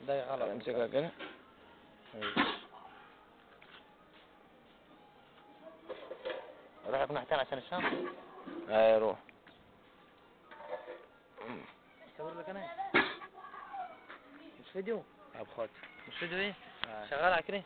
ده غلط. امسكها كده. اروح اكون ناحيتين عشان الشمس. ايوه روح. اصور لك انا مش فيديو. طب خد. مش فيديو ايه؟ شغال على كده.